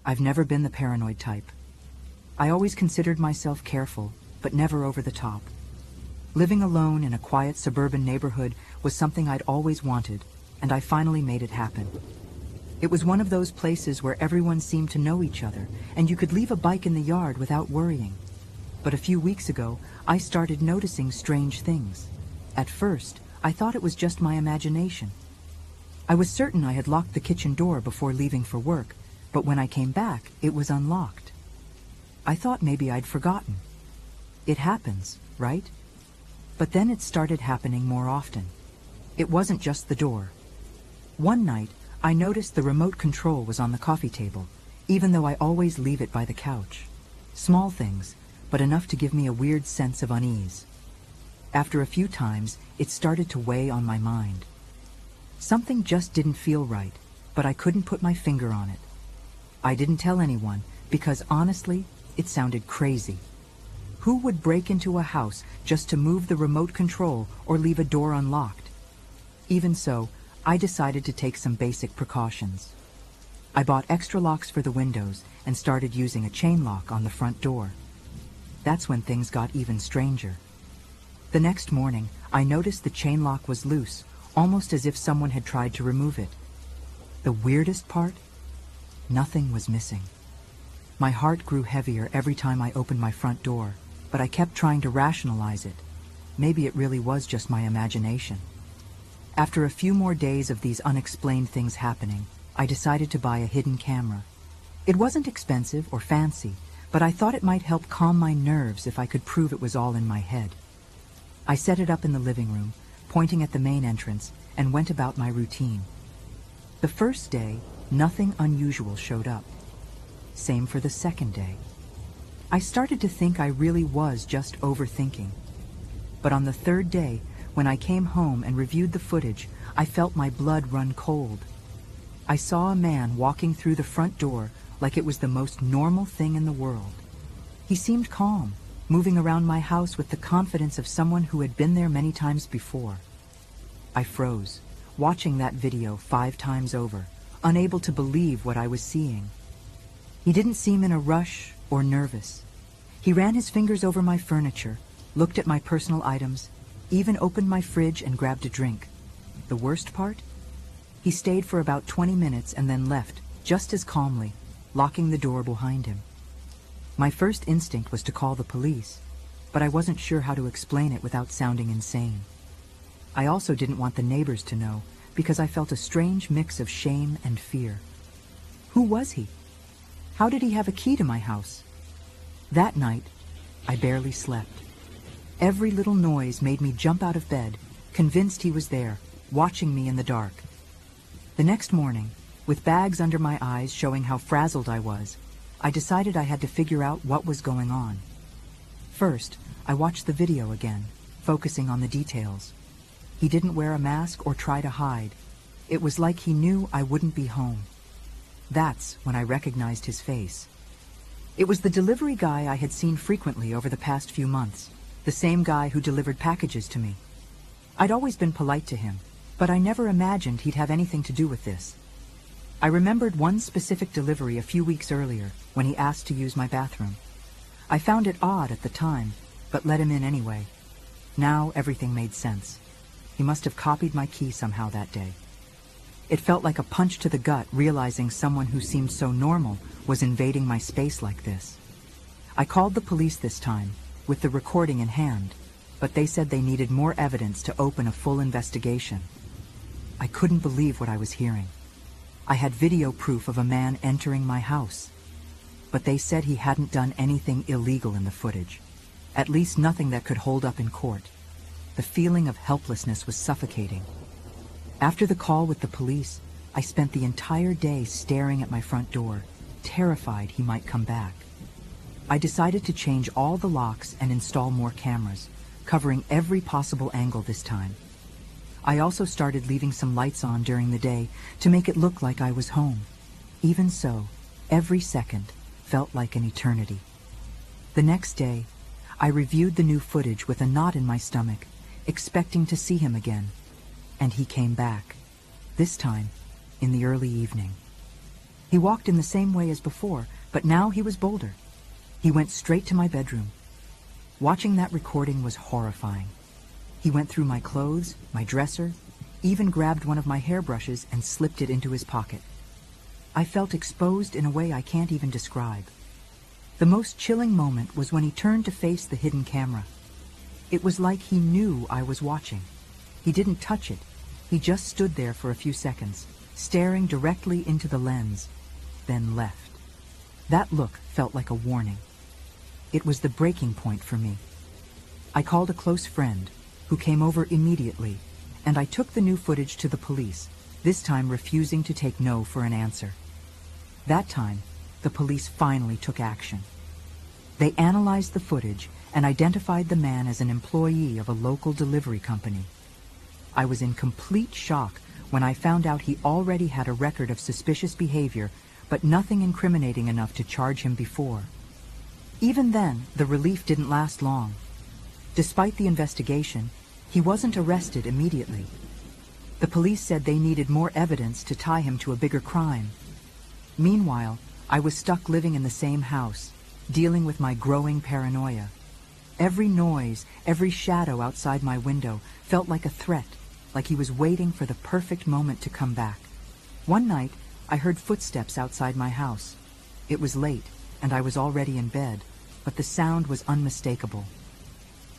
I've never been the paranoid type. I always considered myself careful, but never over the top. Living alone in a quiet suburban neighborhood was something I'd always wanted, and I finally made it happen. It was one of those places where everyone seemed to know each other, and you could leave a bike in the yard without worrying. But a few weeks ago, I started noticing strange things. At first, I thought it was just my imagination. I was certain I had locked the kitchen door before leaving for work, but when I came back, it was unlocked. I thought maybe I'd forgotten. It happens, right? But then it started happening more often. It wasn't just the door. One night, I noticed the remote control was on the coffee table, even though I always leave it by the couch. Small things, but enough to give me a weird sense of unease. After a few times, it started to weigh on my mind. Something just didn't feel right, but I couldn't put my finger on it. I didn't tell anyone because honestly, it sounded crazy. Who would break into a house just to move the remote control or leave a door unlocked? Even so, I decided to take some basic precautions. I bought extra locks for the windows and started using a chain lock on the front door. That's when things got even stranger. The next morning, I noticed the chain lock was loose, almost as if someone had tried to remove it. The weirdest part? Nothing was missing. My heart grew heavier every time I opened my front door, but I kept trying to rationalize it. Maybe it really was just my imagination. After a few more days of these unexplained things happening, I decided to buy a hidden camera. It wasn't expensive or fancy, but I thought it might help calm my nerves if I could prove it was all in my head. I set it up in the living room, pointing at the main entrance, and went about my routine. The first day, nothing unusual showed up. Same for the second day. I started to think I really was just overthinking. But on the third day, when I came home and reviewed the footage, I felt my blood run cold. I saw a man walking through the front door like it was the most normal thing in the world. He seemed calm, moving around my house with the confidence of someone who had been there many times before. I froze, watching that video 5 times over, unable to believe what I was seeing. He didn't seem in a rush or nervous. He ran his fingers over my furniture, looked at my personal items, even opened my fridge and grabbed a drink. The worst part? He stayed for about 20 minutes and then left, just as calmly, locking the door behind him. My first instinct was to call the police, but I wasn't sure how to explain it without sounding insane. I also didn't want the neighbors to know, because I felt a strange mix of shame and fear. Who was he? How did he have a key to my house? That night, I barely slept. Every little noise made me jump out of bed, convinced he was there, watching me in the dark. The next morning, with bags under my eyes showing how frazzled I was, I decided I had to figure out what was going on. First, I watched the video again, focusing on the details. He didn't wear a mask or try to hide. It was like he knew I wouldn't be home. That's when I recognized his face. It was the delivery guy I had seen frequently over the past few months, the same guy who delivered packages to me. I'd always been polite to him, but I never imagined he'd have anything to do with this. I remembered one specific delivery a few weeks earlier when he asked to use my bathroom. I found it odd at the time, but let him in anyway. Now everything made sense. He must have copied my key somehow that day. It felt like a punch to the gut realizing someone who seemed so normal was invading my space like this. I called the police this time, with the recording in hand, but they said they needed more evidence to open a full investigation. I couldn't believe what I was hearing. I had video proof of a man entering my house, but they said he hadn't done anything illegal in the footage, at least nothing that could hold up in court. The feeling of helplessness was suffocating. After the call with the police, I spent the entire day staring at my front door, terrified he might come back. I decided to change all the locks and install more cameras, covering every possible angle this time. I also started leaving some lights on during the day to make it look like I was home. Even so, every second felt like an eternity. The next day, I reviewed the new footage with a knot in my stomach, expecting to see him again. And he came back, this time in the early evening. He walked in the same way as before, but now he was bolder. He went straight to my bedroom. Watching that recording was horrifying. He went through my clothes, my dresser, even grabbed one of my hairbrushes and slipped it into his pocket. I felt exposed in a way I can't even describe. The most chilling moment was when he turned to face the hidden camera. It was like he knew I was watching. He didn't touch it. He just stood there for a few seconds, staring directly into the lens, then left. That look felt like a warning. It was the breaking point for me. I called a close friend, who came over immediately, and I took the new footage to the police, this time refusing to take no for an answer. That time, the police finally took action. They analyzed the footage and identified the man as an employee of a local delivery company. I was in complete shock when I found out he already had a record of suspicious behavior, but nothing incriminating enough to charge him before. Even then, the relief didn't last long. Despite the investigation, he wasn't arrested immediately. The police said they needed more evidence to tie him to a bigger crime. Meanwhile, I was stuck living in the same house, dealing with my growing paranoia. Every noise, every shadow outside my window felt like a threat, like he was waiting for the perfect moment to come back. One night, I heard footsteps outside my house. It was late, and I was already in bed, but the sound was unmistakable.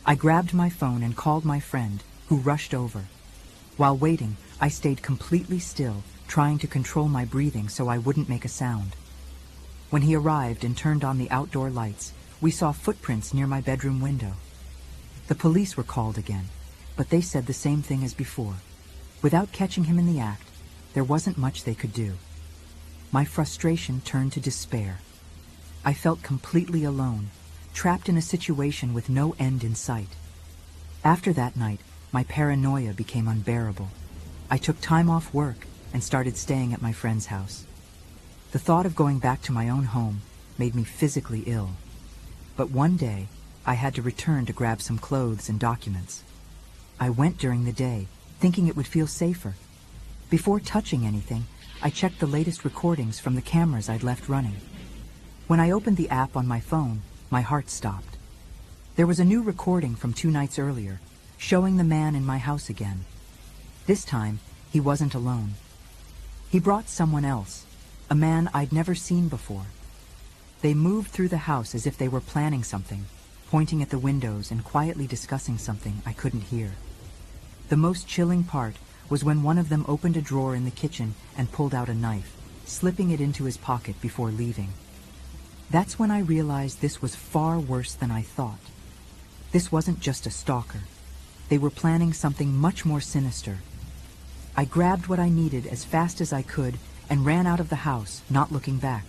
I grabbed my phone and called my friend, who rushed over. While waiting, I stayed completely still, trying to control my breathing so I wouldn't make a sound. When he arrived and turned on the outdoor lights, we saw footprints near my bedroom window. The police were called again, but they said the same thing as before. Without catching him in the act, there wasn't much they could do. My frustration turned to despair. I felt completely alone, trapped in a situation with no end in sight. After that night, my paranoia became unbearable. I took time off work and started staying at my friend's house. The thought of going back to my own home made me physically ill. But one day, I had to return to grab some clothes and documents. I went during the day, thinking it would feel safer. Before touching anything, I checked the latest recordings from the cameras I'd left running. When I opened the app on my phone, my heart stopped. There was a new recording from 2 nights earlier, showing the man in my house again. This time, he wasn't alone. He brought someone else, a man I'd never seen before. They moved through the house as if they were planning something, pointing at the windows and quietly discussing something I couldn't hear. The most chilling part was when one of them opened a drawer in the kitchen and pulled out a knife, slipping it into his pocket before leaving. That's when I realized this was far worse than I thought. This wasn't just a stalker. They were planning something much more sinister. I grabbed what I needed as fast as I could and ran out of the house, not looking back.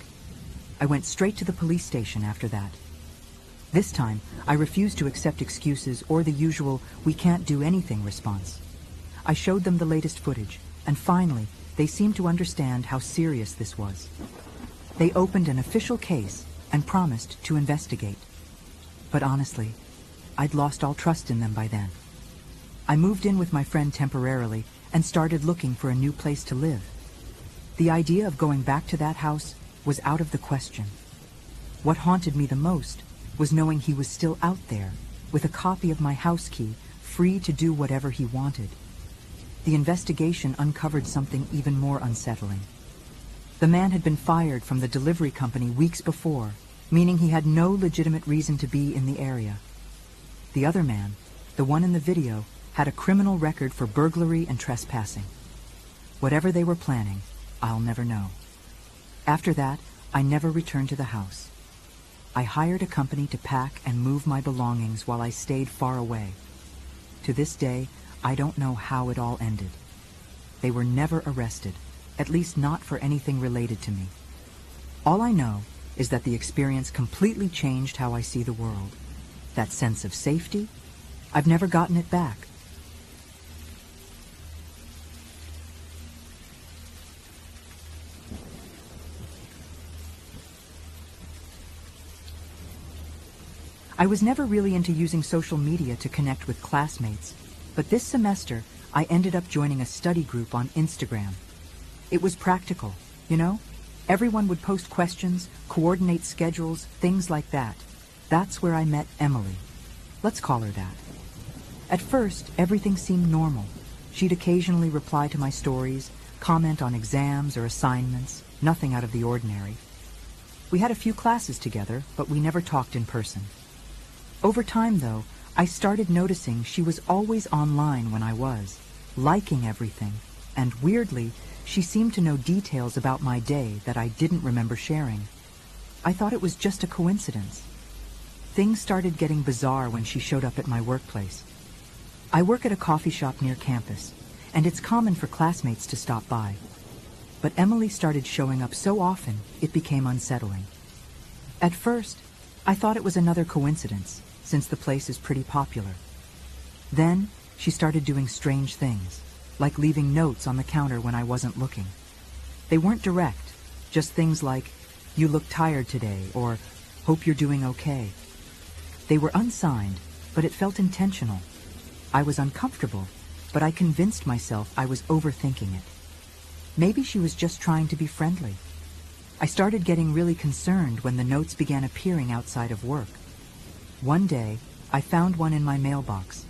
I went straight to the police station after that. This time, I refused to accept excuses or the usual "we can't do anything" response. I showed them the latest footage, and finally, they seemed to understand how serious this was. They opened an official case and promised to investigate. But honestly, I'd lost all trust in them by then. I moved in with my friend temporarily and started looking for a new place to live. The idea of going back to that house was out of the question. What haunted me the most was knowing he was still out there, with a copy of my house key, free to do whatever he wanted. The investigation uncovered something even more unsettling. The man had been fired from the delivery company weeks before, meaning he had no legitimate reason to be in the area. The other man, the one in the video, had a criminal record for burglary and trespassing. Whatever they were planning, I'll never know. After that, I never returned to the house. I hired a company to pack and move my belongings while I stayed far away. To this day, I don't know how it all ended. They were never arrested, at least not for anything related to me. All I know is that the experience completely changed how I see the world. That sense of safety, I've never gotten it back. I was never really into using social media to connect with classmates, but this semester I ended up joining a study group on Instagram. It was practical, you know? Everyone would post questions, coordinate schedules, things like that. That's where I met Emily. Let's call her that. At first, everything seemed normal. She'd occasionally reply to my stories, comment on exams or assignments, nothing out of the ordinary. We had a few classes together, but we never talked in person. Over time, though, I started noticing she was always online when I was, liking everything, and weirdly, she seemed to know details about my day that I didn't remember sharing. I thought it was just a coincidence. Things started getting bizarre when she showed up at my workplace. I work at a coffee shop near campus, and it's common for classmates to stop by. But Emily started showing up so often, it became unsettling. At first, I thought it was another coincidence, since the place is pretty popular. Then, she started doing strange things, like leaving notes on the counter when I wasn't looking. They weren't direct, just things like, "You look tired today," or "Hope you're doing okay." They were unsigned, but it felt intentional. I was uncomfortable, but I convinced myself I was overthinking it. Maybe she was just trying to be friendly. I started getting really concerned when the notes began appearing outside of work. One day, I found one in my mailbox.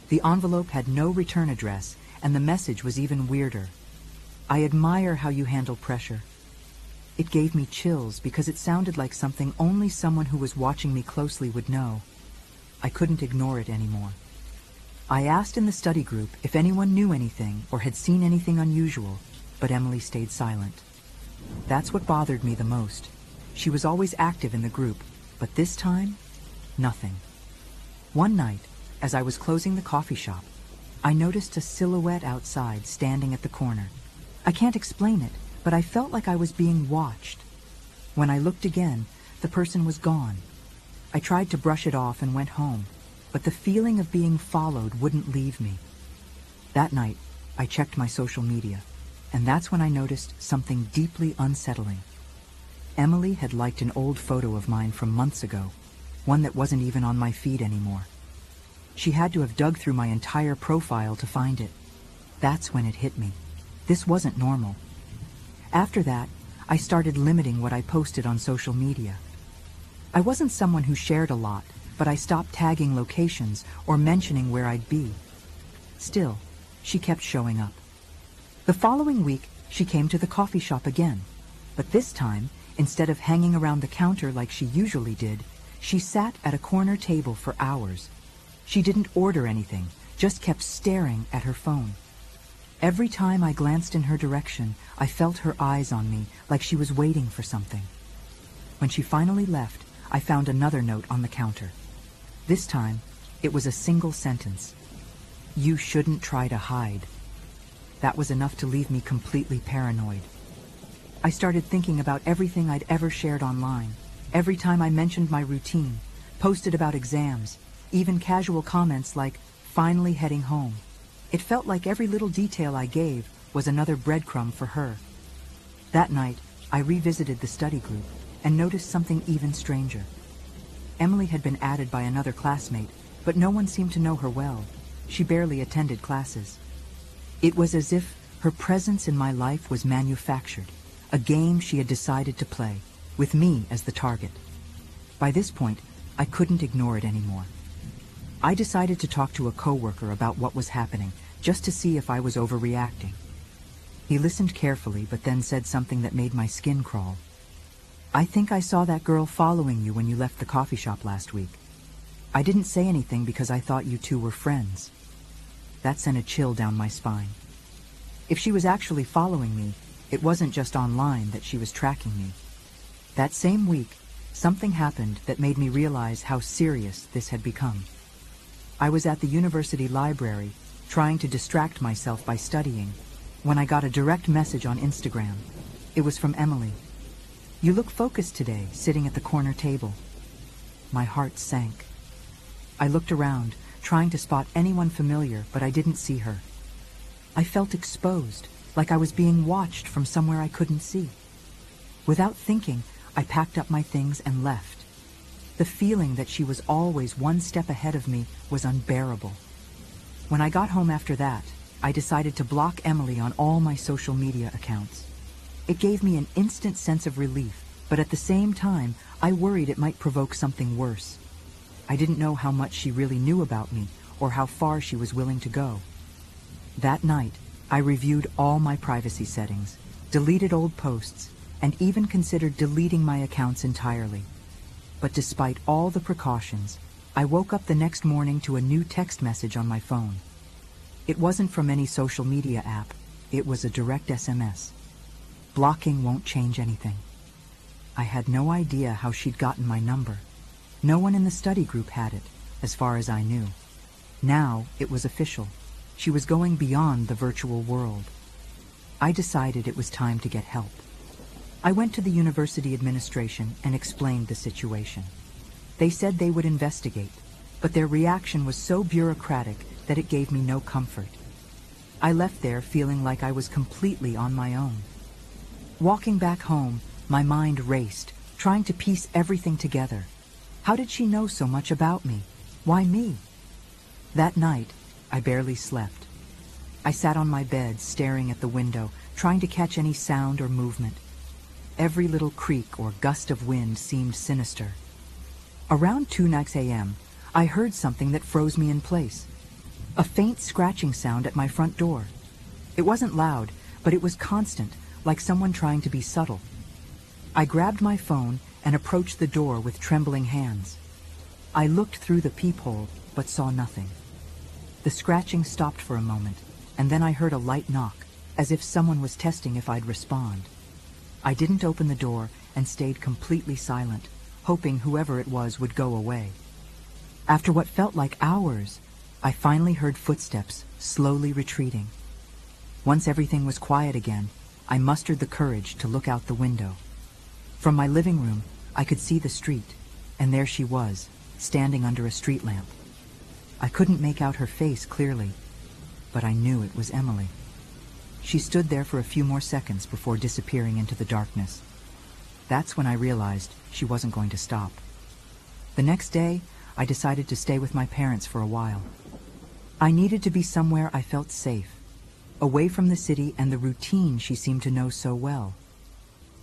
The envelope had no return address, and the message was even weirder. "I admire how you handle pressure." It gave me chills because it sounded like something only someone who was watching me closely would know. I couldn't ignore it anymore. I asked in the study group if anyone knew anything or had seen anything unusual, but Emily stayed silent. That's what bothered me the most. She was always active in the group, but this time, nothing. One night, as I was closing the coffee shop, I noticed a silhouette outside standing at the corner. I can't explain it, but I felt like I was being watched. When I looked again, the person was gone. I tried to brush it off and went home, but the feeling of being followed wouldn't leave me. That night, I checked my social media, and that's when I noticed something deeply unsettling. Emily had liked an old photo of mine from months ago, one that wasn't even on my feed anymore. She had to have dug through my entire profile to find it. That's when it hit me. This wasn't normal. After that, I started limiting what I posted on social media. I wasn't someone who shared a lot, but I stopped tagging locations or mentioning where I'd be. Still, she kept showing up. The following week, she came to the coffee shop again, but this time, instead of hanging around the counter like she usually did, she sat at a corner table for hours. She didn't order anything, just kept staring at her phone. Every time I glanced in her direction, I felt her eyes on me, like she was waiting for something. When she finally left, I found another note on the counter. This time, it was a single sentence. "You shouldn't try to hide." That was enough to leave me completely paranoid. I started thinking about everything I'd ever shared online. Every time I mentioned my routine, posted about exams, even casual comments like, "Finally heading home." It felt like every little detail I gave was another breadcrumb for her. That night, I revisited the study group and noticed something even stranger. Emily had been added by another classmate, but no one seemed to know her well. She barely attended classes. It was as if her presence in my life was manufactured, a game she had decided to play, with me as the target. By this point, I couldn't ignore it anymore. I decided to talk to a coworker about what was happening, just to see if I was overreacting. He listened carefully, but then said something that made my skin crawl. "I think I saw that girl following you when you left the coffee shop last week. I didn't say anything because I thought you two were friends." That sent a chill down my spine. If she was actually following me, it wasn't just online that she was tracking me. That same week, something happened that made me realize how serious this had become. I was at the university library, trying to distract myself by studying, when I got a direct message on Instagram. It was from Emily. "You look focused today, sitting at the corner table." My heart sank. I looked around, trying to spot anyone familiar, but I didn't see her. I felt exposed, like I was being watched from somewhere I couldn't see. Without thinking, I packed up my things and left. The feeling that she was always one step ahead of me was unbearable. When I got home after that, I decided to block Emily on all my social media accounts. It gave me an instant sense of relief, but at the same time, I worried it might provoke something worse. I didn't know how much she really knew about me or how far she was willing to go. That night, I reviewed all my privacy settings, deleted old posts, and even considered deleting my accounts entirely. But despite all the precautions, I woke up the next morning to a new text message on my phone. It wasn't from any social media app. It was a direct SMS. Blocking won't change anything. I had no idea how she'd gotten my number. No one in the study group had it, as far as I knew. Now it was official. She was going beyond the virtual world. I decided it was time to get help. I went to the university administration and explained the situation. They said they would investigate, but their reaction was so bureaucratic that it gave me no comfort. I left there feeling like I was completely on my own. Walking back home, my mind raced, trying to piece everything together. How did she know so much about me? Why me? That night, I barely slept. I sat on my bed, staring at the window, trying to catch any sound or movement. Every little creak or gust of wind seemed sinister. Around 2 a.m., I heard something that froze me in place. A faint scratching sound at my front door. It wasn't loud, but it was constant, like someone trying to be subtle. I grabbed my phone and approached the door with trembling hands. I looked through the peephole, but saw nothing. The scratching stopped for a moment, and then I heard a light knock, as if someone was testing if I'd respond. I didn't open the door and stayed completely silent, hoping whoever it was would go away. After what felt like hours, I finally heard footsteps slowly retreating. Once everything was quiet again, I mustered the courage to look out the window. From my living room, I could see the street, and there she was, standing under a street lamp. I couldn't make out her face clearly, but I knew it was Emily. She stood there for a few more seconds before disappearing into the darkness. That's when I realized she wasn't going to stop. The next day, I decided to stay with my parents for a while. I needed to be somewhere I felt safe, away from the city and the routine she seemed to know so well.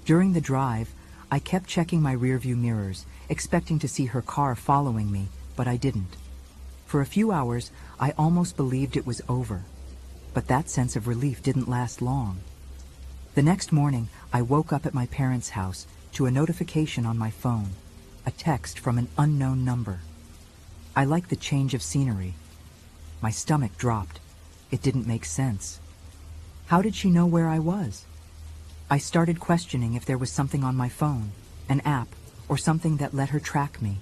During the drive, I kept checking my rearview mirrors, expecting to see her car following me, but I didn't. For a few hours, I almost believed it was over. But that sense of relief didn't last long. The next morning, I woke up at my parents' house to a notification on my phone, a text from an unknown number. I liked the change of scenery. My stomach dropped. It didn't make sense. How did she know where I was? I started questioning if there was something on my phone, an app, or something that let her track me.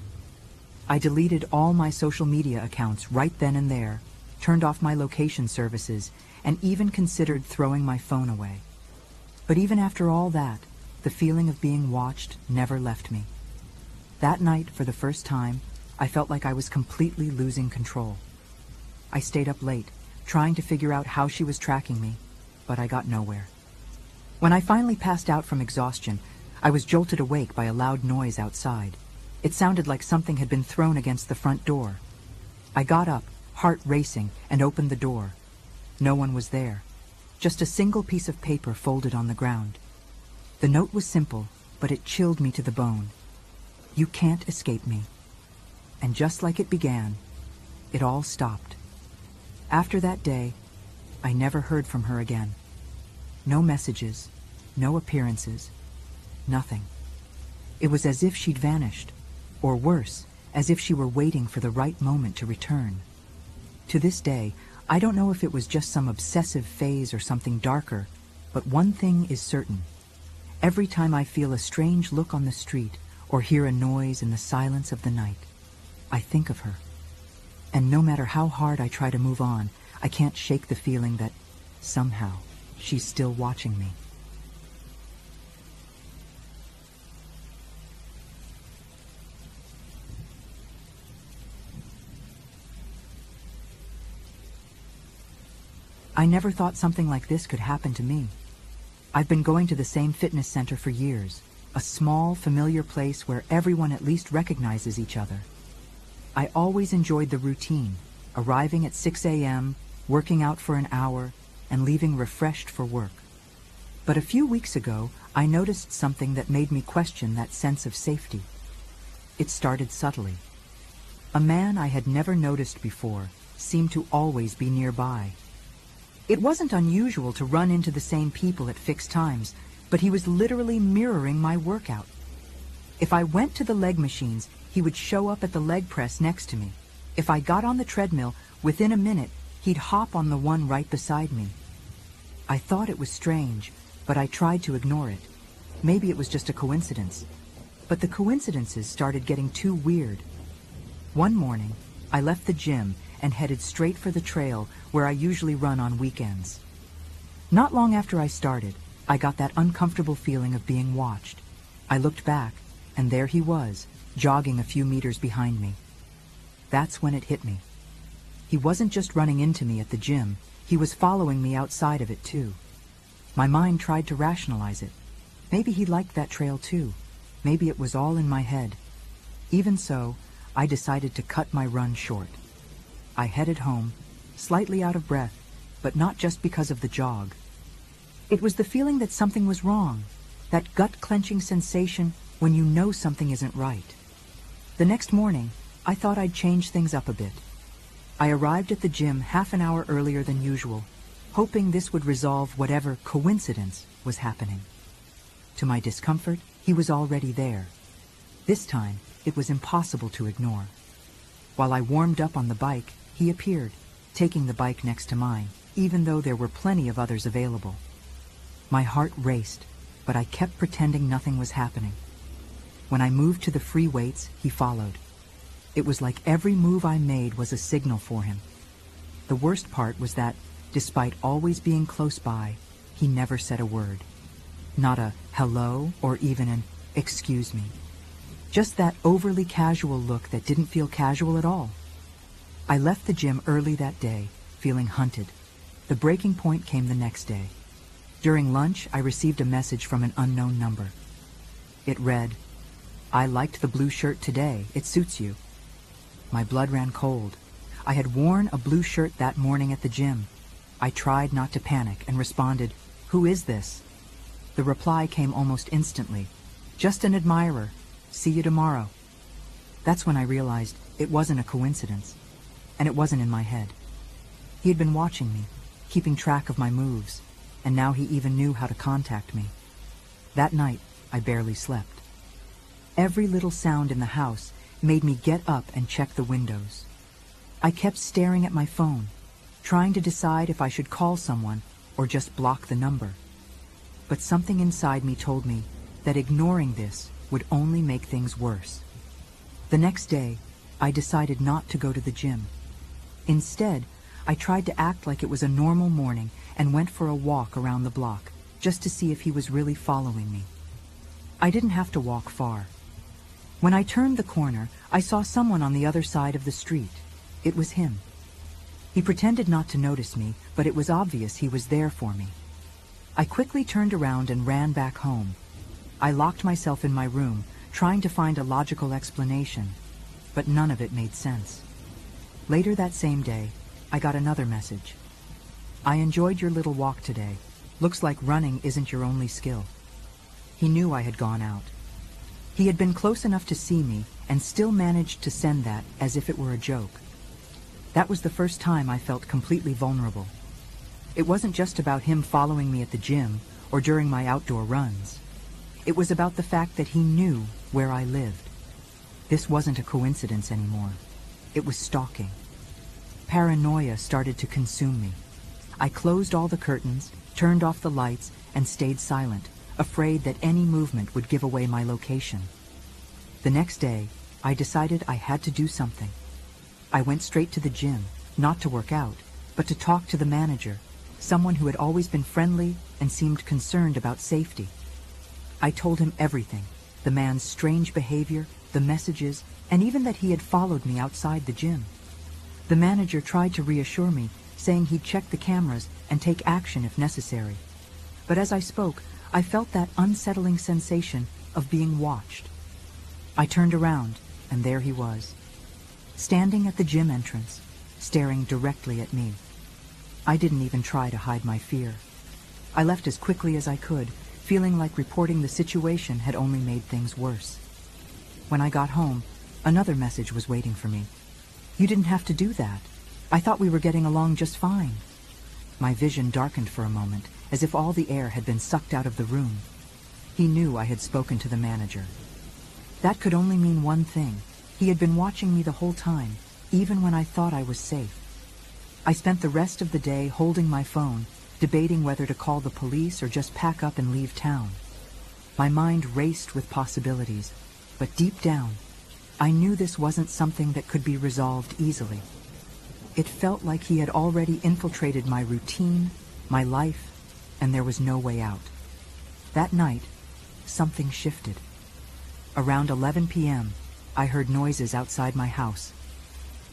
I deleted all my social media accounts right then and there, turned off my location services, and even considered throwing my phone away. But even after all that, the feeling of being watched never left me. That night, for the first time, I felt like I was completely losing control. I stayed up late, trying to figure out how she was tracking me, but I got nowhere. When I finally passed out from exhaustion, I was jolted awake by a loud noise outside. It sounded like something had been thrown against the front door. I got up, heart racing, and opened the door. No one was there. Just a single piece of paper folded on the ground. The note was simple, but it chilled me to the bone. You can't escape me. And just like it began, it all stopped. After that day, I never heard from her again. No messages, no appearances, nothing. It was as if she'd vanished, or worse, as if she were waiting for the right moment to return. To this day, I don't know if it was just some obsessive phase or something darker, but one thing is certain. Every time I feel a strange look on the street or hear a noise in the silence of the night, I think of her. And no matter how hard I try to move on, I can't shake the feeling that, somehow, she's still watching me. I never thought something like this could happen to me. I've been going to the same fitness center for years, a small, familiar place where everyone at least recognizes each other. I always enjoyed the routine, arriving at 6 a.m., working out for an hour, and leaving refreshed for work. But a few weeks ago, I noticed something that made me question that sense of safety. It started subtly. A man I had never noticed before seemed to always be nearby. It wasn't unusual to run into the same people at fixed times, but he was literally mirroring my workout. If I went to the leg machines, he would show up at the leg press next to me. If I got on the treadmill, within a minute, he'd hop on the one right beside me. I thought it was strange, but I tried to ignore it. Maybe it was just a coincidence. But the coincidences started getting too weird. One morning, I left the gym and headed straight for the trail where I usually run on weekends. Not long after I started, I got that uncomfortable feeling of being watched. I looked back, and there he was, jogging a few meters behind me. That's when it hit me. He wasn't just running into me at the gym, he was following me outside of it too. My mind tried to rationalize it. Maybe he liked that trail too. Maybe it was all in my head. Even so, I decided to cut my run short. I headed home, slightly out of breath, but not just because of the jog. It was the feeling that something was wrong, that gut-clenching sensation when you know something isn't right. The next morning, I thought I'd change things up a bit. I arrived at the gym half an hour earlier than usual, hoping this would resolve whatever coincidence was happening. To my discomfort, he was already there. This time, it was impossible to ignore. While I warmed up on the bike, he appeared, taking the bike next to mine, even though there were plenty of others available. My heart raced, but I kept pretending nothing was happening. When I moved to the free weights, he followed. It was like every move I made was a signal for him. The worst part was that, despite always being close by, he never said a word. Not a hello or even an excuse me. Just that overly casual look that didn't feel casual at all. I left the gym early that day, feeling hunted. The breaking point came the next day. During lunch, I received a message from an unknown number. It read, "I liked the blue shirt today. It suits you." My blood ran cold. I had worn a blue shirt that morning at the gym. I tried not to panic and responded, "Who is this?" The reply came almost instantly. "Just an admirer. See you tomorrow." That's when I realized it wasn't a coincidence, and it wasn't in my head. He had been watching me, keeping track of my moves, and now he even knew how to contact me. That night, I barely slept. Every little sound in the house made me get up and check the windows. I kept staring at my phone, trying to decide if I should call someone or just block the number. But something inside me told me that ignoring this would only make things worse. The next day, I decided not to go to the gym. Instead, I tried to act like it was a normal morning and went for a walk around the block, just to see if he was really following me. I didn't have to walk far. When I turned the corner, I saw someone on the other side of the street. It was him. He pretended not to notice me, but it was obvious he was there for me. I quickly turned around and ran back home. I locked myself in my room, trying to find a logical explanation, but none of it made sense. Later that same day, I got another message. "I enjoyed your little walk today. Looks like running isn't your only skill." He knew I had gone out. He had been close enough to see me and still managed to send that as if it were a joke. That was the first time I felt completely vulnerable. It wasn't just about him following me at the gym or during my outdoor runs. It was about the fact that he knew where I lived. This wasn't a coincidence anymore. It was stalking. Paranoia started to consume me. I closed all the curtains, turned off the lights, and stayed silent, afraid that any movement would give away my location. The next day, I decided I had to do something. I went straight to the gym, not to work out, but to talk to the manager, someone who had always been friendly and seemed concerned about safety. I told him everything, the man's strange behavior, the messages, and even that he had followed me outside the gym. The manager tried to reassure me, saying he'd check the cameras and take action if necessary. But as I spoke, I felt that unsettling sensation of being watched. I turned around, and there he was, standing at the gym entrance, staring directly at me. I didn't even try to hide my fear. I left as quickly as I could, feeling like reporting the situation had only made things worse. When I got home, another message was waiting for me. "You didn't have to do that. I thought we were getting along just fine." My vision darkened for a moment, as if all the air had been sucked out of the room. He knew I had spoken to the manager. That could only mean one thing. He had been watching me the whole time, even when I thought I was safe. I spent the rest of the day holding my phone, debating whether to call the police or just pack up and leave town. My mind raced with possibilities, but deep down, I knew this wasn't something that could be resolved easily. It felt like he had already infiltrated my routine, my life, and there was no way out. That night, something shifted. Around 11 p.m., I heard noises outside my house.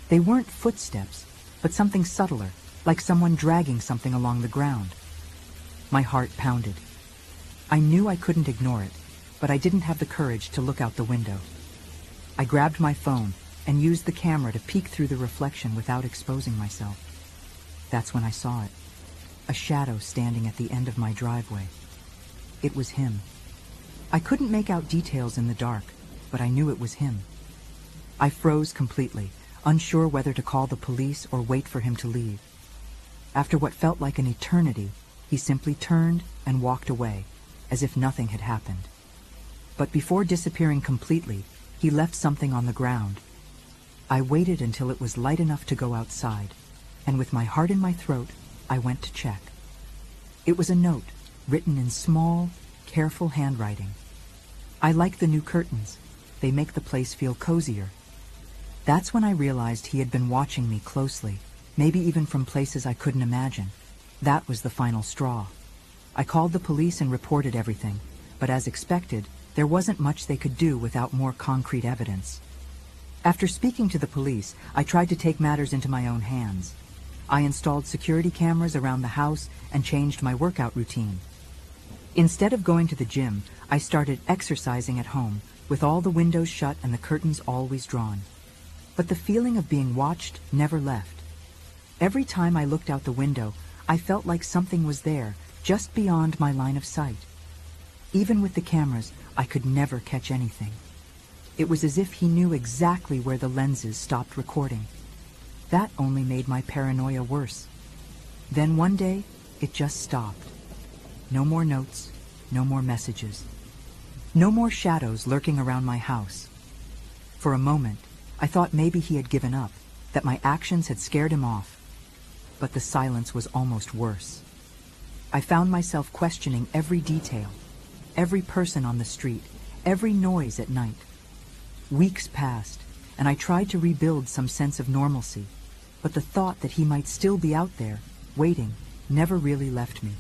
They weren't footsteps, but something subtler, like someone dragging something along the ground. My heart pounded. I knew I couldn't ignore it, but I didn't have the courage to look out the window. I grabbed my phone and used the camera to peek through the reflection without exposing myself. That's when I saw it. A shadow standing at the end of my driveway. It was him. I couldn't make out details in the dark, but I knew it was him. I froze completely, unsure whether to call the police or wait for him to leave. After what felt like an eternity, he simply turned and walked away, as if nothing had happened. But before disappearing completely, he left something on the ground. I waited until it was light enough to go outside, and with my heart in my throat, I went to check. It was a note, written in small, careful handwriting. "I like the new curtains. They make the place feel cozier." That's when I realized he had been watching me closely, maybe even from places I couldn't imagine. That was the final straw. I called the police and reported everything, but as expected, there wasn't much they could do without more concrete evidence. After speaking to the police, I tried to take matters into my own hands. I installed security cameras around the house and changed my workout routine. Instead of going to the gym, I started exercising at home, with all the windows shut and the curtains always drawn. But the feeling of being watched never left. Every time I looked out the window, I felt like something was there, just beyond my line of sight. Even with the cameras, I could never catch anything. It was as if he knew exactly where the lenses stopped recording. That only made my paranoia worse. Then one day, it just stopped. No more notes, no more messages. No more shadows lurking around my house. For a moment, I thought maybe he had given up, that my actions had scared him off. But the silence was almost worse. I found myself questioning every detail, every person on the street, every noise at night. Weeks passed, and I tried to rebuild some sense of normalcy, but the thought that he might still be out there, waiting, never really left me.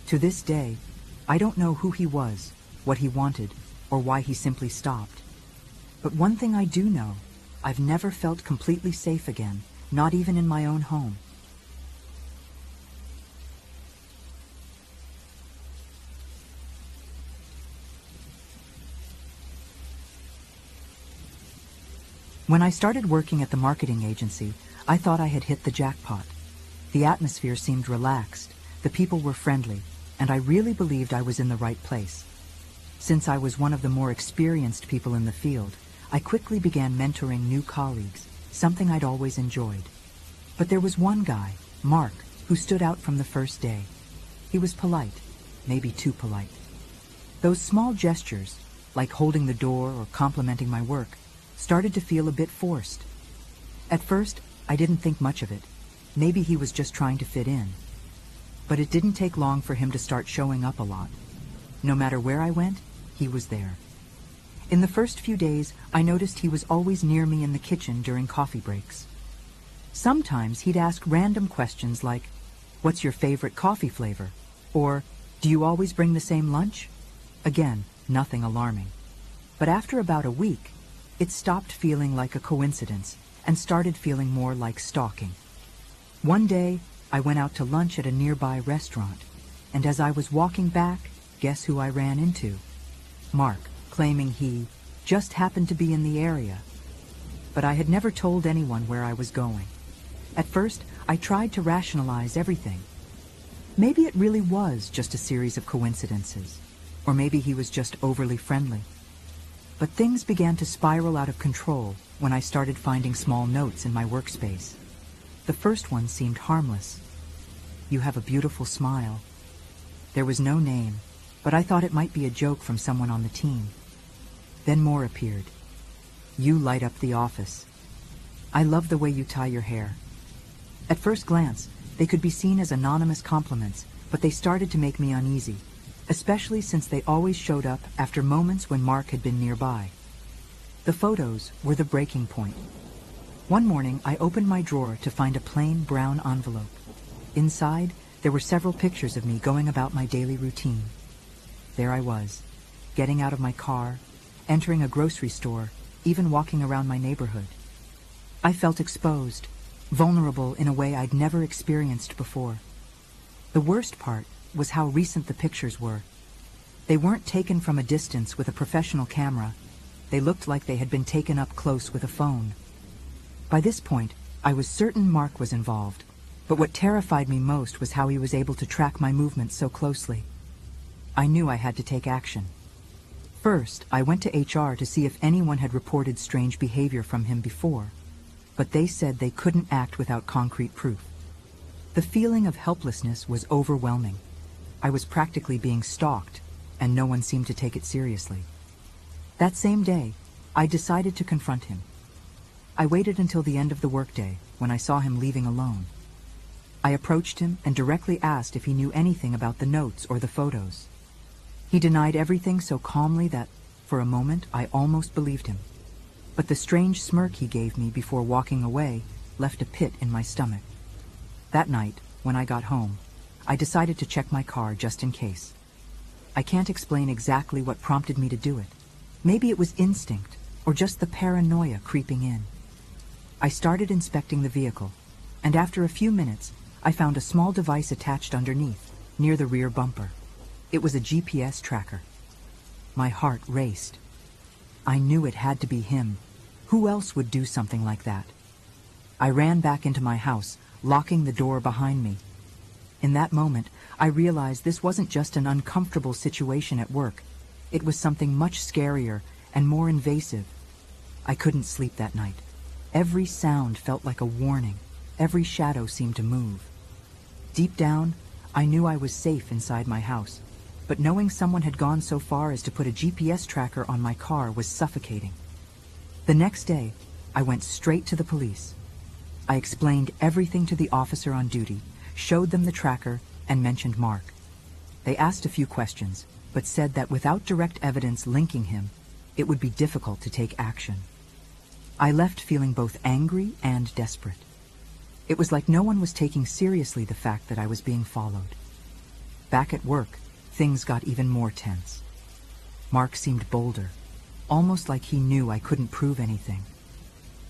To this day, I don't know who he was, what he wanted, or why he simply stopped. But one thing I do know, I've never felt completely safe again, not even in my own home. When I started working at the marketing agency, I thought I had hit the jackpot. The atmosphere seemed relaxed, the people were friendly, and I really believed I was in the right place. Since I was one of the more experienced people in the field, I quickly began mentoring new colleagues, something I'd always enjoyed. But there was one guy, Mark, who stood out from the first day. He was polite, maybe too polite. Those small gestures, like holding the door or complimenting my work, started to feel a bit forced. At first, I didn't think much of it. Maybe he was just trying to fit in. But it didn't take long for him to start showing up a lot. No matter where I went, he was there. In the first few days, I noticed he was always near me in the kitchen during coffee breaks. Sometimes he'd ask random questions like, "What's your favorite coffee flavor?" Or, "Do you always bring the same lunch?" Again, nothing alarming. But after about a week, it stopped feeling like a coincidence and started feeling more like stalking. One day, I went out to lunch at a nearby restaurant, and as I was walking back, guess who I ran into? Mark, claiming he just happened to be in the area. But I had never told anyone where I was going. At first, I tried to rationalize everything. Maybe it really was just a series of coincidences, or maybe he was just overly friendly. But things began to spiral out of control when I started finding small notes in my workspace. The first one seemed harmless. "You have a beautiful smile." There was no name, but I thought it might be a joke from someone on the team. Then more appeared. "You light up the office." "I love the way you tie your hair." At first glance, they could be seen as anonymous compliments, but they started to make me uneasy, especially since they always showed up after moments when Mark had been nearby. The photos were the breaking point. One morning, I opened my drawer to find a plain brown envelope. Inside, there were several pictures of me going about my daily routine. There I was, getting out of my car, entering a grocery store, even walking around my neighborhood. I felt exposed, vulnerable in a way I'd never experienced before. The worst part was how recent the pictures were. They weren't taken from a distance with a professional camera. They looked like they had been taken up close with a phone. By this point, I was certain Mark was involved, but what terrified me most was how he was able to track my movements so closely. I knew I had to take action. First, I went to HR to see if anyone had reported strange behavior from him before, but they said they couldn't act without concrete proof. The feeling of helplessness was overwhelming. I was practically being stalked, and no one seemed to take it seriously. That same day, I decided to confront him. I waited until the end of the workday, when I saw him leaving alone. I approached him and directly asked if he knew anything about the notes or the photos. He denied everything so calmly that, for a moment, I almost believed him. But the strange smirk he gave me before walking away left a pit in my stomach. That night, when I got home, I decided to check my car just in case. I can't explain exactly what prompted me to do it. Maybe it was instinct, or just the paranoia creeping in. I started inspecting the vehicle, and after a few minutes, I found a small device attached underneath, near the rear bumper. It was a GPS tracker. My heart raced. I knew it had to be him. Who else would do something like that? I ran back into my house, locking the door behind me. In that moment, I realized this wasn't just an uncomfortable situation at work. It was something much scarier and more invasive. I couldn't sleep that night. Every sound felt like a warning. Every shadow seemed to move. Deep down, I knew I was safe inside my house, but knowing someone had gone so far as to put a GPS tracker on my car was suffocating. The next day, I went straight to the police. I explained everything to the officer on duty, showed them the tracker, and mentioned Mark. They asked a few questions, but said that without direct evidence linking him, it would be difficult to take action. I left feeling both angry and desperate. It was like no one was taking seriously the fact that I was being followed. Back at work, things got even more tense. Mark seemed bolder, almost like he knew I couldn't prove anything.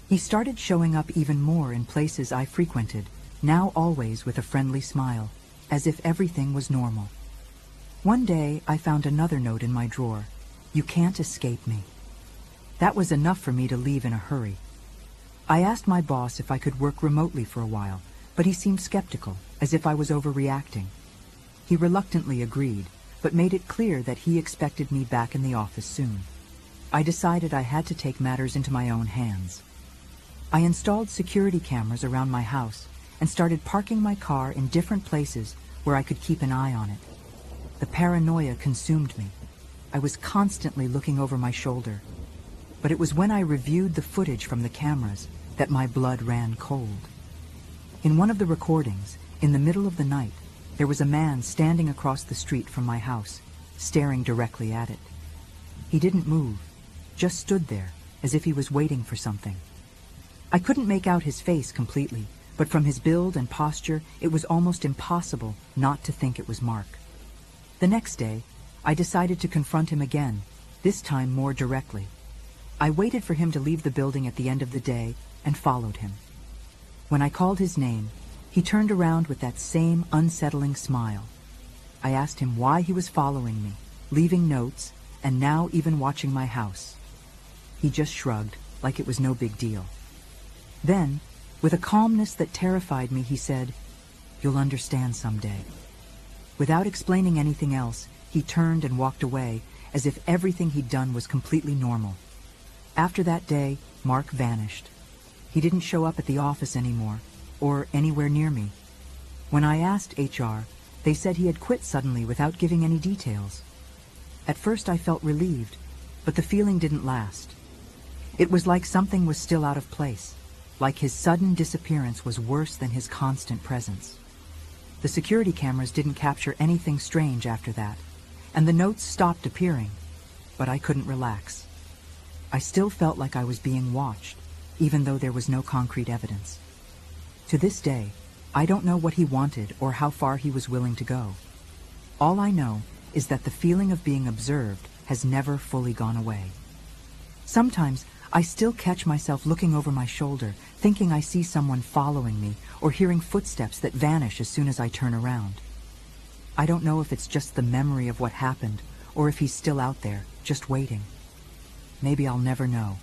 He started showing up even more in places I frequented, now always with a friendly smile, as if everything was normal. One day, I found another note in my drawer. "You can't escape me." That was enough for me to leave in a hurry. I asked my boss if I could work remotely for a while, but he seemed skeptical, as if I was overreacting. He reluctantly agreed, but made it clear that he expected me back in the office soon. I decided I had to take matters into my own hands. I installed security cameras around my house and started parking my car in different places where I could keep an eye on it. The paranoia consumed me. I was constantly looking over my shoulder. But it was when I reviewed the footage from the cameras that my blood ran cold. In one of the recordings, in the middle of the night, there was a man standing across the street from my house, staring directly at it. He didn't move, just stood there, as if he was waiting for something. I couldn't make out his face completely, but from his build and posture, it was almost impossible not to think it was Mark. The next day, I decided to confront him again, this time more directly. I waited for him to leave the building at the end of the day and followed him. When I called his name, he turned around with that same unsettling smile. I asked him why he was following me, leaving notes, and now even watching my house. He just shrugged, like it was no big deal. Then, with a calmness that terrified me, he said, "You'll understand someday." Without explaining anything else, he turned and walked away, as if everything he'd done was completely normal. After that day, Mark vanished. He didn't show up at the office anymore, or anywhere near me. When I asked HR, they said he had quit suddenly without giving any details. At first I felt relieved, but the feeling didn't last. It was like something was still out of place, like his sudden disappearance was worse than his constant presence. The security cameras didn't capture anything strange after that, and the notes stopped appearing, but I couldn't relax. I still felt like I was being watched, even though there was no concrete evidence. To this day, I don't know what he wanted or how far he was willing to go. All I know is that the feeling of being observed has never fully gone away. Sometimes I still catch myself looking over my shoulder, thinking I see someone following me, or hearing footsteps that vanish as soon as I turn around. I don't know if it's just the memory of what happened, or if he's still out there, just waiting. Maybe I'll never know.